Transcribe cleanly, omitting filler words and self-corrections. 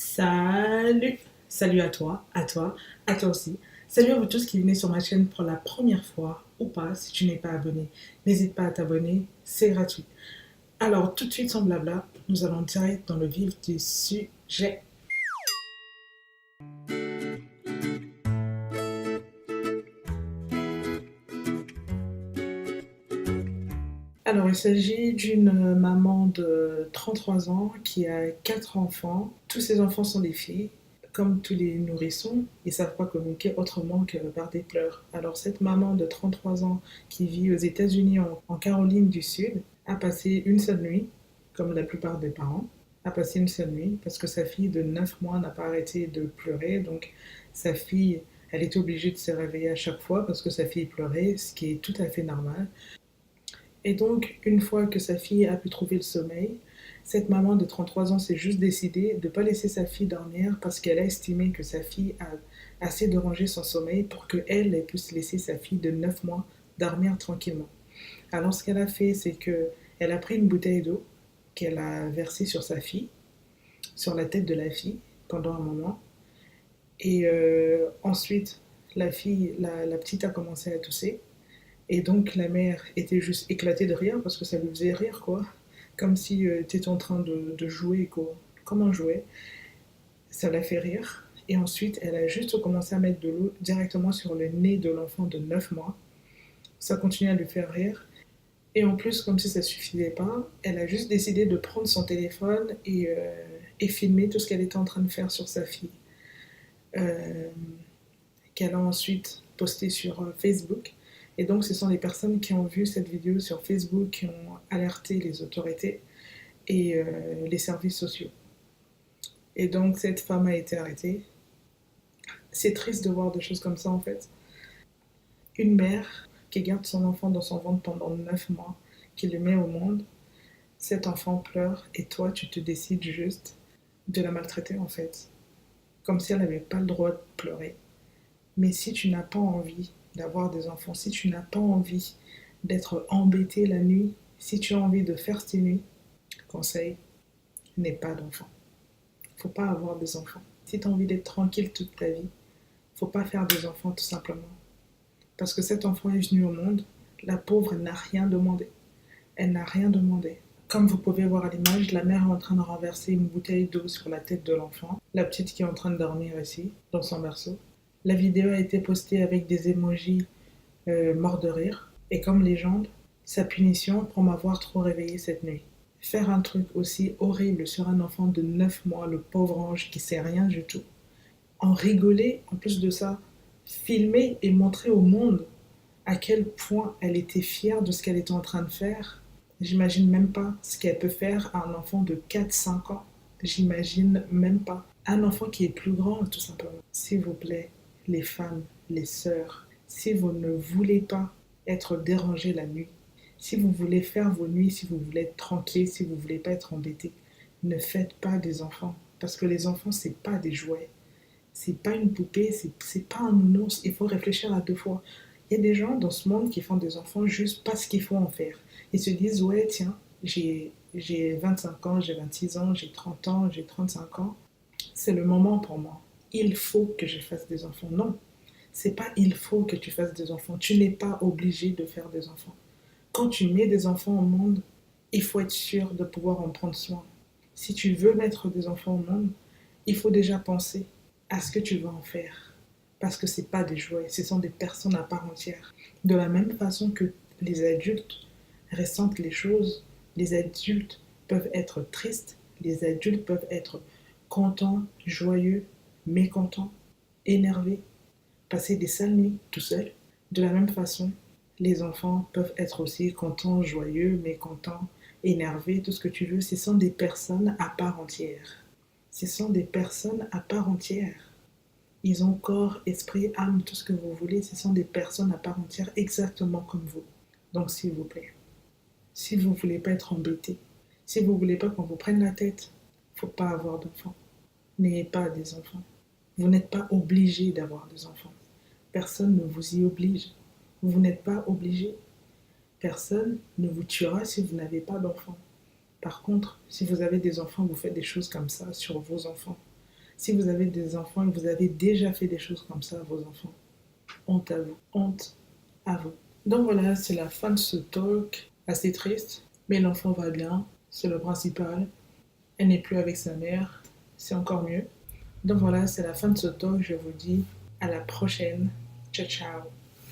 Salut! Salut à toi aussi. Salut à vous tous qui venez sur ma chaîne pour la première fois ou pas si tu n'es pas abonné. N'hésite pas à t'abonner, c'est gratuit. Alors tout de suite sans blabla, nous allons direct dans le vif du sujet. Alors il s'agit d'une maman de 33 ans qui a 4 enfants. Tous ses enfants sont des filles. Comme tous les nourrissons, ils ne savent pas communiquer autrement que par des pleurs. Alors cette maman de 33 ans qui vit aux États-Unis en Caroline du Sud a passé une seule nuit, comme la plupart des parents, a passé une seule nuit parce que sa fille de 9 mois n'a pas arrêté de pleurer. Donc sa fille, elle était obligée de se réveiller à chaque fois parce que sa fille pleurait, ce qui est tout à fait normal. Et donc, une fois que sa fille a pu trouver le sommeil, cette maman de 33 ans s'est juste décidée de ne pas laisser sa fille dormir parce qu'elle a estimé que sa fille a assez dérangé son sommeil pour qu'elle elle puisse laisser sa fille de 9 mois dormir tranquillement. Alors, ce qu'elle a fait, c'est qu'elle a pris une bouteille d'eau qu'elle a versée sur sa fille, sur la tête de la fille, pendant un moment. Et ensuite, la petite a commencé à tousser. Et donc la mère était juste éclatée de rire parce que ça lui faisait rire, quoi. Comme si tu étais en train de jouer, quoi. Comme un jouet. Ça l'a fait rire. Et ensuite, elle a juste commencé à mettre de l'eau directement sur le nez de l'enfant de 9 mois. Ça continue à lui faire rire. Et en plus, comme si ça ne suffisait pas, elle a juste décidé de prendre son téléphone et filmer tout ce qu'elle était en train de faire sur sa fille. Euh, Qu'elle a ensuite posté sur Facebook. Et donc, ce sont les personnes qui ont vu cette vidéo sur Facebook qui ont alerté les autorités et les services sociaux. Et donc, cette femme a été arrêtée. C'est triste de voir des choses comme ça, en fait. Une mère qui garde son enfant dans son ventre pendant 9 mois, qui le met au monde, cet enfant pleure et toi, tu te décides juste de la maltraiter, en fait. Comme si elle n'avait pas le droit de pleurer. Mais si tu n'as pas envie d'avoir des enfants, si tu n'as pas envie d'être embêté la nuit, si tu as envie de faire tes nuits, conseil, n'aie pas d'enfants. Faut pas avoir des enfants. Si tu as envie d'être tranquille toute ta vie, faut pas faire des enfants tout simplement. Parce que cet enfant est venu au monde, la pauvre n'a rien demandé. Elle n'a rien demandé. Comme vous pouvez voir à l'image, la mère est en train de renverser une bouteille d'eau sur la tête de l'enfant. La petite qui est en train de dormir ici, dans son berceau. La vidéo a été postée avec des emojis morts de rire. Et comme légende, sa punition pour m'avoir trop réveillée cette nuit. Faire un truc aussi horrible sur un enfant de 9 mois, le pauvre ange qui sait rien du tout. En rigoler, en plus de ça, filmer et montrer au monde à quel point elle était fière de ce qu'elle était en train de faire. J'imagine même pas ce qu'elle peut faire à un enfant de 4-5 ans. J'imagine même pas. Un enfant qui est plus grand, tout simplement. S'il vous plaît, les femmes, les sœurs, si vous ne voulez pas être dérangées la nuit, si vous voulez faire vos nuits, si vous voulez être tranquille, si vous ne voulez pas être embêté, ne faites pas des enfants. Parce que les enfants, c'est pas des jouets. C'est pas une poupée, c'est pas un nounours. Il faut réfléchir à deux fois. Il y a des gens dans ce monde qui font des enfants juste parce qu'il faut en faire. Ils se disent, ouais, tiens, j'ai 25 ans, j'ai 26 ans, j'ai 30 ans, j'ai 35 ans. C'est le moment pour moi. Il faut que je fasse des enfants. Non, c'est pas il faut que tu fasses des enfants. Tu n'es pas obligé de faire des enfants. Quand tu mets des enfants au monde, il faut être sûr de pouvoir en prendre soin. Si tu veux mettre des enfants au monde, il faut déjà penser à ce que tu vas en faire. Parce que ce n'est pas des jouets, ce sont des personnes à part entière. De la même façon que les adultes ressentent les choses, les adultes peuvent être tristes, les adultes peuvent être contents, joyeux, mécontents, énervés, passer des sales nuits tout seuls. De la même façon, les enfants peuvent être aussi contents, joyeux, mécontents, énervés, tout ce que tu veux. Ce sont des personnes à part entière. Ce sont des personnes à part entière. Ils ont corps, esprit, âme, tout ce que vous voulez. Ce sont des personnes à part entière, exactement comme vous. Donc, s'il vous plaît, si vous ne voulez pas être embêté, si vous ne voulez pas qu'on vous prenne la tête, il ne faut pas avoir d'enfants. N'ayez pas des enfants. Vous n'êtes pas obligé d'avoir des enfants. Personne ne vous y oblige. Vous n'êtes pas obligé. Personne ne vous tuera si vous n'avez pas d'enfants. Par contre, si vous avez des enfants, vous faites des choses comme ça sur vos enfants. Si vous avez des enfants et que vous avez déjà fait des choses comme ça à vos enfants, honte à vous. Honte à vous. Donc voilà, c'est la fin de ce talk assez triste, mais l'enfant va bien, c'est le principal. Elle n'est plus avec sa mère, c'est encore mieux. Donc voilà, c'est la fin de ce talk, je vous dis à la prochaine. Ciao ciao.